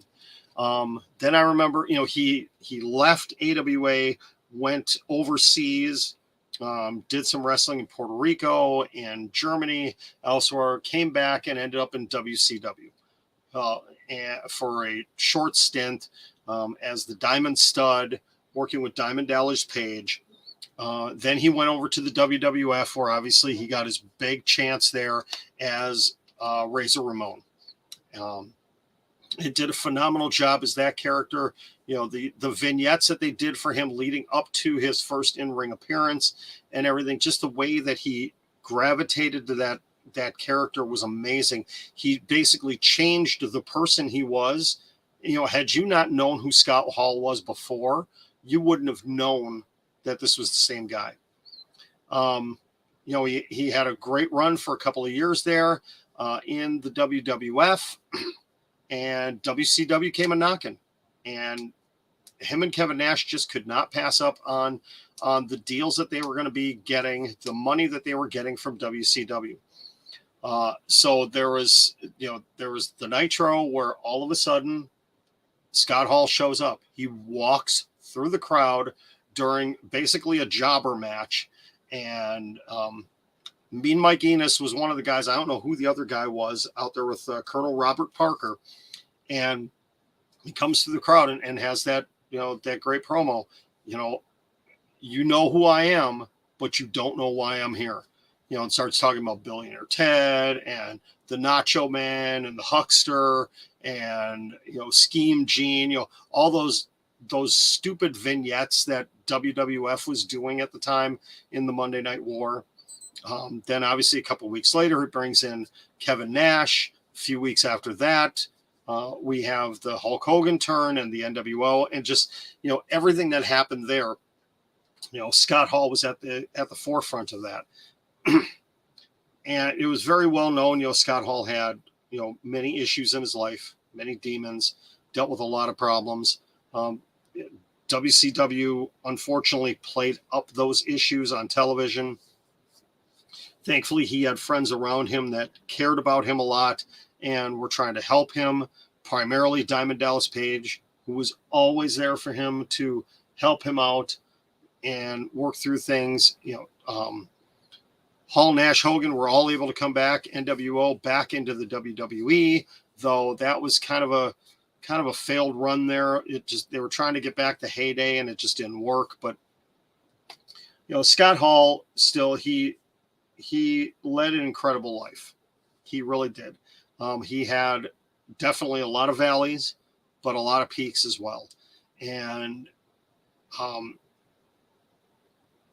Then I remember, he left AWA, went overseas, did some wrestling in Puerto Rico and Germany, elsewhere, came back and ended up in WCW and for a short stint as the Diamond Stud, working with Diamond Dallas Page. Then he went over to the WWF, where obviously he got his big chance there as Razor Ramon. He did a phenomenal job as that character. The vignettes that they did for him leading up to his first in-ring appearance and everything, just the way that he gravitated to that character was amazing. He basically changed the person he was. Had you not known who Scott Hall was before, you wouldn't have known that this was the same guy. He had a great run for a couple of years there in the WWF, and WCW came a knocking, and him and Kevin Nash just could not pass up on the deals that they were going to be getting, the money that they were getting from WCW. So there was the Nitro where all of a sudden Scott Hall shows up. He walks through the crowd during basically a jobber match. And Mean Mike Enos was one of the guys. I don't know who the other guy was out there with Colonel Robert Parker. And he comes through the crowd and has that great promo. You know who I am, but you don't know why I'm here. And starts talking about Billionaire Ted and the Nacho Man and the Huckster and, Scheme Gene, all those stupid vignettes that WWF was doing at the time in the Monday Night War. Then obviously a couple of weeks later, he brings in Kevin Nash. A few weeks after that, we have the Hulk Hogan turn and the NWO and just, everything that happened there. Scott Hall was at the forefront of that. And it was very well known, Scott Hall had, many issues in his life, many demons, dealt with a lot of problems. WCW unfortunately played up those issues on television. Thankfully, he had friends around him that cared about him a lot and were trying to help him, primarily Diamond Dallas Page, who was always there for him to help him out and work through things. Hall, Nash, Hogan were all able to come back, NWO back into the WWE, though that was kind of a failed run there. They were trying to get back the heyday and it just didn't work. But, Scott Hall still, he led an incredible life. He really did. He had definitely a lot of valleys, but a lot of peaks as well. And,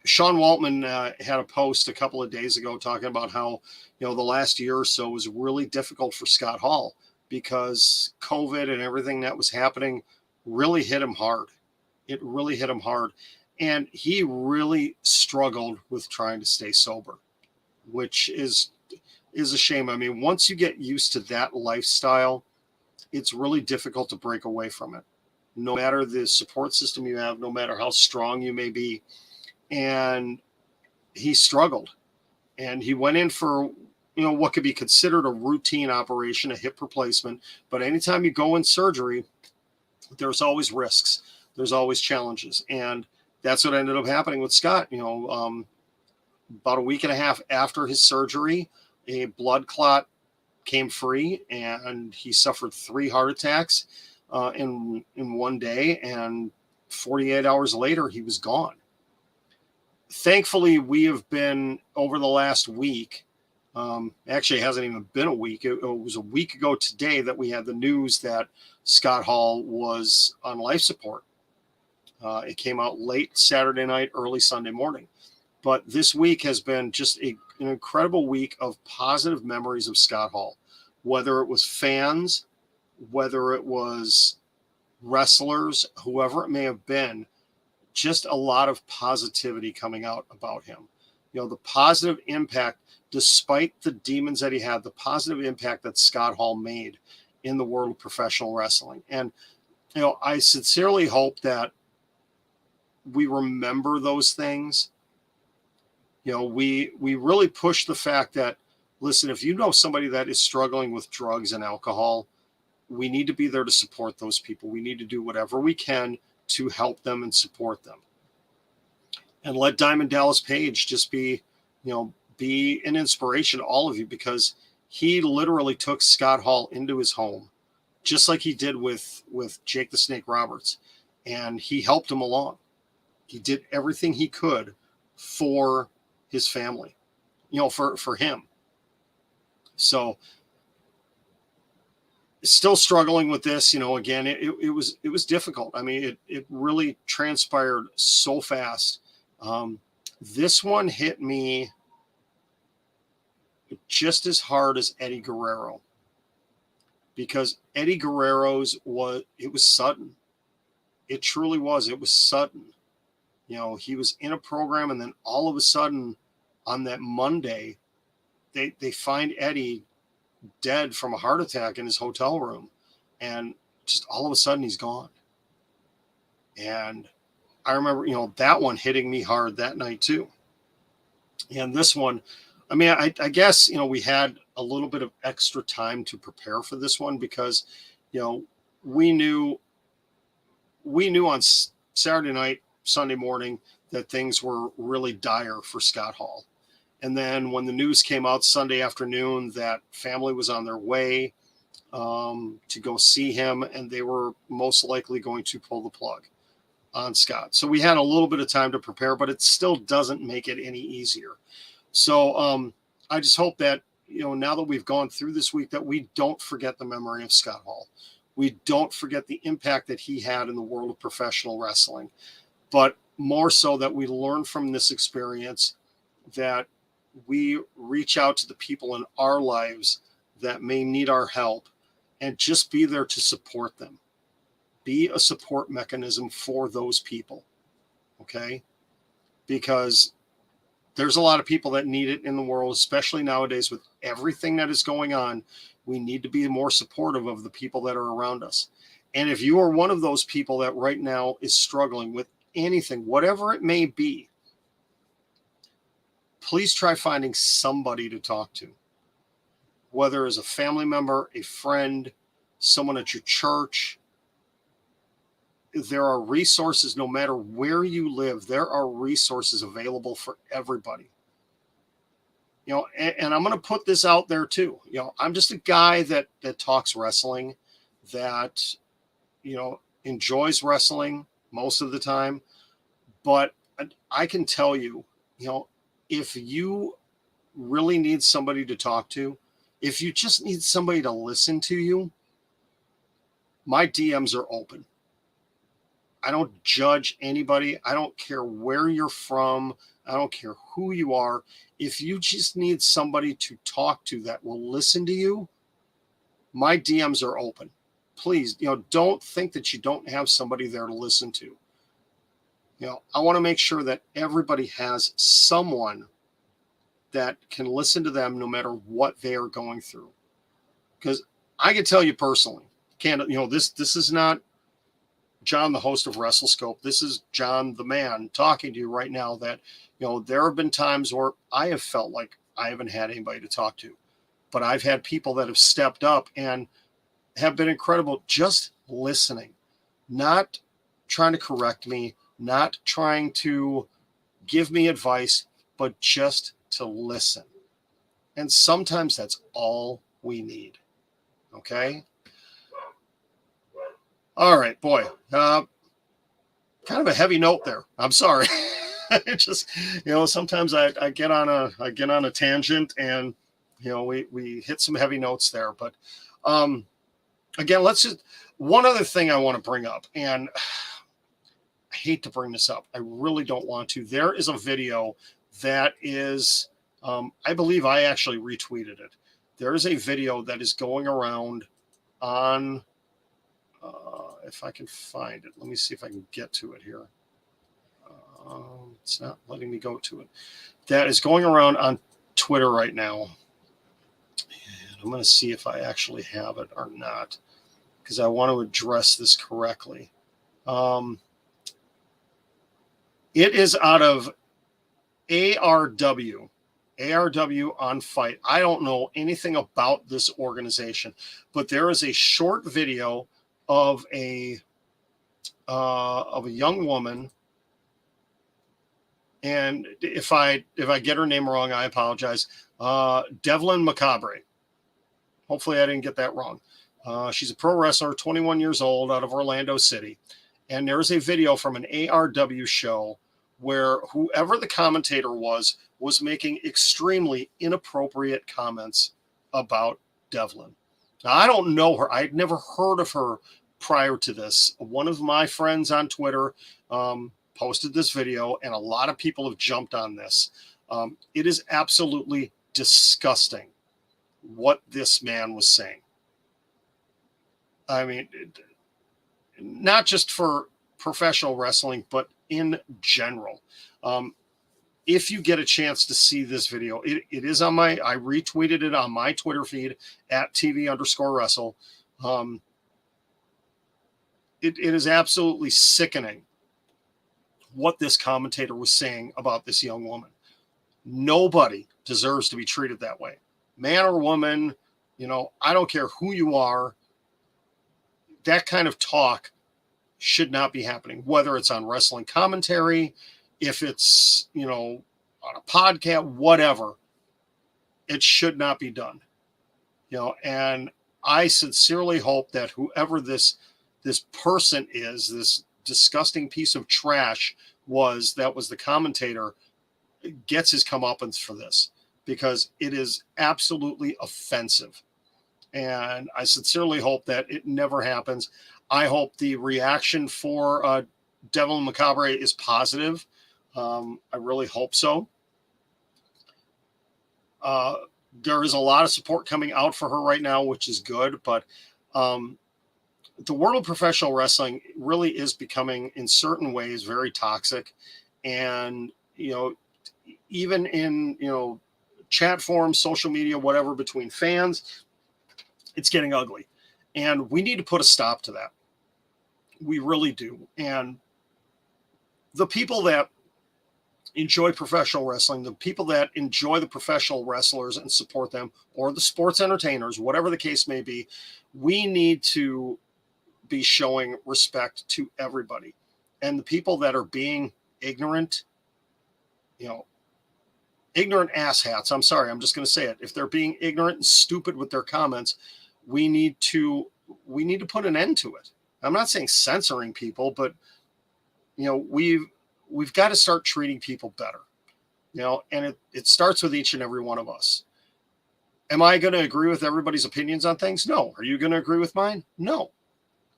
Sean Waltman had a post a couple of days ago talking about how, the last year or so was really difficult for Scott Hall because COVID and everything that was happening really hit him hard. It really hit him hard. And he really struggled with trying to stay sober, which is a shame. I mean, once you get used to that lifestyle, it's really difficult to break away from it. No matter the support system you have, no matter how strong you may be. And he struggled, and he went in for, what could be considered a routine operation, a hip replacement. But anytime you go in surgery, there's always risks. There's always challenges. And that's what ended up happening with Scott. About a week and a half after his surgery, a blood clot came free and he suffered 3 heart attacks in one day. And 48 hours later, he was gone. Thankfully, we have been over the last week. Actually, it hasn't even been a week. It was a week ago today that we had the news that Scott Hall was on life support. It came out late Saturday night, early Sunday morning. But this week has been just an incredible week of positive memories of Scott Hall, whether it was fans, whether it was wrestlers, whoever it may have been, just a lot of positivity coming out about him. The positive impact, despite the demons that he had, the positive impact that Scott Hall made in the world of professional wrestling. And, I sincerely hope that we remember those things. We really push the fact that, listen, if you know somebody that is struggling with drugs and alcohol, we need to be there to support those people. We need to do whatever we can to help them and support them. And let Diamond Dallas Page just be an inspiration to all of you, because he literally took Scott Hall into his home, just like he did with Jake the Snake Roberts, and he helped him along. He did everything he could for his family, for him. So still struggling with this, again, it was difficult. I mean, it really transpired so fast. This one hit me just as hard as Eddie Guerrero, because Eddie Guerrero's was sudden. It truly was. It was sudden. He was in a program, and then all of a sudden on that Monday, they find Eddie dead from a heart attack in his hotel room, and just all of a sudden he's gone. And I remember, that one hitting me hard that night too. And this one, I mean, I guess, we had a little bit of extra time to prepare for this one, because, we knew on Saturday night, Sunday morning, that things were really dire for Scott Hall. And then when the news came out Sunday afternoon that family was on their way to go see him, and they were most likely going to pull the plug on Scott. So we had a little bit of time to prepare, but it still doesn't make it any easier. So I just hope that, now that we've gone through this week, that we don't forget the memory of Scott Hall. We don't forget the impact that he had in the world of professional wrestling, but more so that we learn from this experience, that we reach out to the people in our lives that may need our help, and just be there to support them. Be a support mechanism for those people. Okay? Because there's a lot of people that need it in the world, especially nowadays with everything that is going on. We need to be more supportive of the people that are around us. And if you are one of those people that right now is struggling with anything, whatever it may be, please try finding somebody to talk to, whether as a family member, a friend, someone at your church. There are resources, no matter where you live, there are resources available for everybody. And I'm going to put this out there too. I'm just a guy that talks wrestling, that, enjoys wrestling most of the time. But I can tell you, if you really need somebody to talk to, if you just need somebody to listen to you, my DMs are open. I don't judge anybody. I don't care where you're from. I don't care who you are. If you just need somebody to talk to that will listen to you, my DMs are open. Please, don't think that you don't have somebody there to listen to. I want to make sure that everybody has someone that can listen to them no matter what they are going through. Because I can tell you personally, this is not John, the host of WrestleScope. This is John, the man, talking to you right now, that, there have been times where I have felt like I haven't had anybody to talk to, but I've had people that have stepped up and have been incredible, just listening, not trying to correct me, not trying to give me advice, but just to listen. And sometimes that's all we need. Okay? All right, boy. Kind of a heavy note there. I'm sorry. It just, sometimes I get on a tangent, and we hit some heavy notes there. But again, one other thing I want to bring up, and I hate to bring this up. I really don't want to. There is a video that is, I believe I actually retweeted it. There is a video that is going around on If I can find it. Let me see if I can get to it here. It's not letting me go to it. That is going around on Twitter right now. And I'm going to see if I actually have it or not, because I want to address this correctly. It is out of ARW on Fight. I don't know anything about this organization, but there is a short video of a young woman, and if I get her name wrong, I apologize. Devlin Macabre. Hopefully, I didn't get that wrong. She's a pro wrestler, 21 years old, out of Orlando City, and there is a video from an ARW show where whoever the commentator was making extremely inappropriate comments about Devlin. Now, I don't know her. I'd never heard of her prior to this. One of my friends on Twitter posted this video, and a lot of people have jumped on this. It is absolutely disgusting what this man was saying. I mean, not just for professional wrestling, but in general. If you get a chance to see this video, it is on I retweeted it on my Twitter feed at TV_wrestle. It is absolutely sickening what this commentator was saying about this young woman. Nobody deserves to be treated that way. Man or woman, I don't care who you are. That kind of talk should not be happening, whether it's on wrestling commentary, if it's, on a podcast, whatever. It should not be done. And I sincerely hope that whoever this person is, this disgusting piece of trash that was the commentator, gets his comeuppance for this, because it is absolutely offensive. And I sincerely hope that it never happens. I hope the reaction for Devlin Macabre is positive. I really hope so. There is a lot of support coming out for her right now, which is good. But the world of professional wrestling really is becoming, in certain ways, very toxic. And, even in, chat forums, social media, whatever, between fans, it's getting ugly. And we need to put a stop to that. We really do. And the people that enjoy professional wrestling, the people that enjoy the professional wrestlers and support them, or the sports entertainers, whatever the case may be, we need to be showing respect to everybody. And the people that are being ignorant, ignorant asshats, I'm sorry, I'm just going to say it. If they're being ignorant and stupid with their comments, we need to put an end to it. I'm not saying censoring people, but we've got to start treating people better. And it starts with each and every one of us. Am I going to agree with everybody's opinions on things? No. Are you going to agree with mine? No.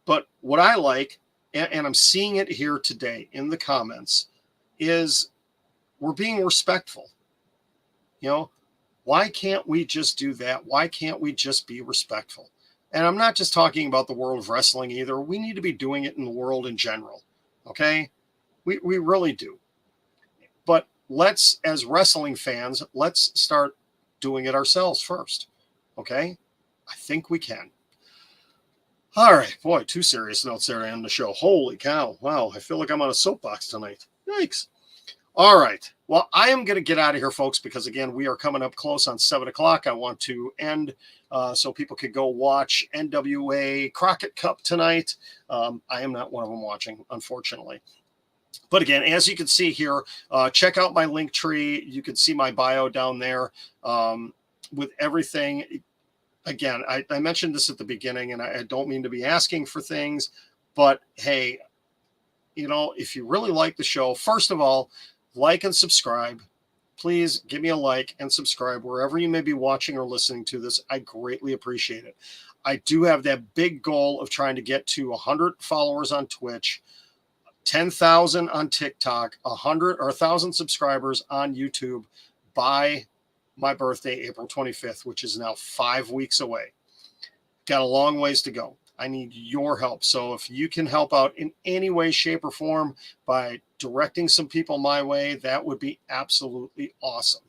But what I like, and I'm seeing it here today in the comments, is we're being respectful. Why can't we just do that? Why can't we just be respectful? And I'm not just talking about the world of wrestling either. We need to be doing it in the world in general. Okay? We really do. But let's, as wrestling fans, let's start doing it ourselves first. Okay? I think we can. All right. Boy, 2 serious notes there to end the show. Holy cow. Wow. I feel like I'm on a soapbox tonight. Yikes. All right. Well, I am going to get out of here, folks, because, again, we are coming up close on 7 o'clock. I want to end so people could go watch NWA Crockett Cup tonight. I am not one of them watching, unfortunately. But, again, as you can see here, check out my link tree. You can see my bio down there with everything. Again, I mentioned this at the beginning, and I don't mean to be asking for things, but, hey, if you really like the show, first of all, like and subscribe. Please give me a like and subscribe wherever you may be watching or listening to this. I greatly appreciate it. I do have that big goal of trying to get to 100 followers on Twitch, 10,000 on TikTok, 100 or 1,000 subscribers on YouTube by my birthday, April 25th, which is now 5 weeks away. Got a long ways to go. I need your help. So if you can help out in any way, shape, or form by directing some people my way, that would be absolutely awesome.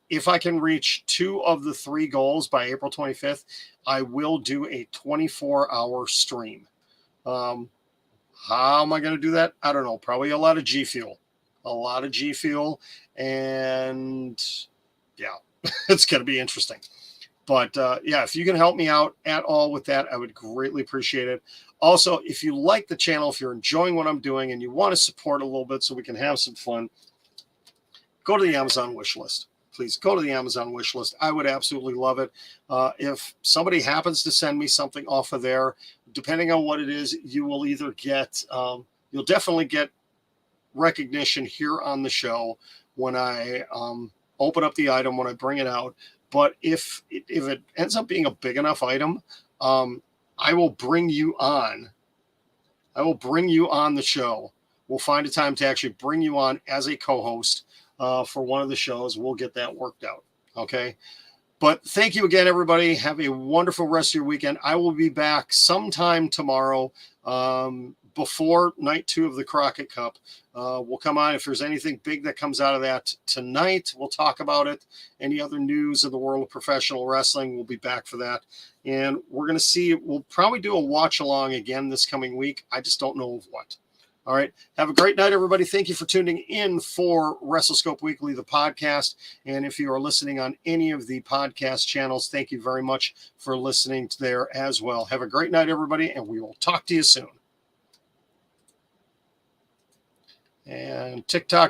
If I can reach 2 of the 3 goals by April 25th, I will do a 24-hour stream. How am I going to do that? I don't know. Probably a lot of G Fuel. And yeah, it's going to be interesting. But yeah, if you can help me out at all with that, I would greatly appreciate it. Also, if you like the channel, if you're enjoying what I'm doing and you want to support a little bit so we can have some fun, go to the Amazon wish list. Please go to the Amazon wish list. I would absolutely love it. If somebody happens to send me something off of there, depending on what it is, you will either get, you'll definitely get recognition here on the show when I open up the item, when I bring it out. But if it ends up being a big enough item, I will bring you on. I will bring you on the show. We'll find a time to actually bring you on as a co-host for one of the shows. We'll get that worked out. Okay. But thank you again, everybody. Have a wonderful rest of your weekend. I will be back sometime tomorrow before night 2 of the Crockett Cup. We'll come on. If there's anything big that comes out of that tonight, we'll talk about it. Any other news of the world of professional wrestling, we'll be back for that. And we're going to see, we'll probably do a watch along again this coming week. I just don't know of what. All right. Have a great night, everybody. Thank you for tuning in for WrestleScope Weekly, the podcast. And if you are listening on any of the podcast channels, thank you very much for listening there as well. Have a great night, everybody, and we will talk to you soon. And TikTok.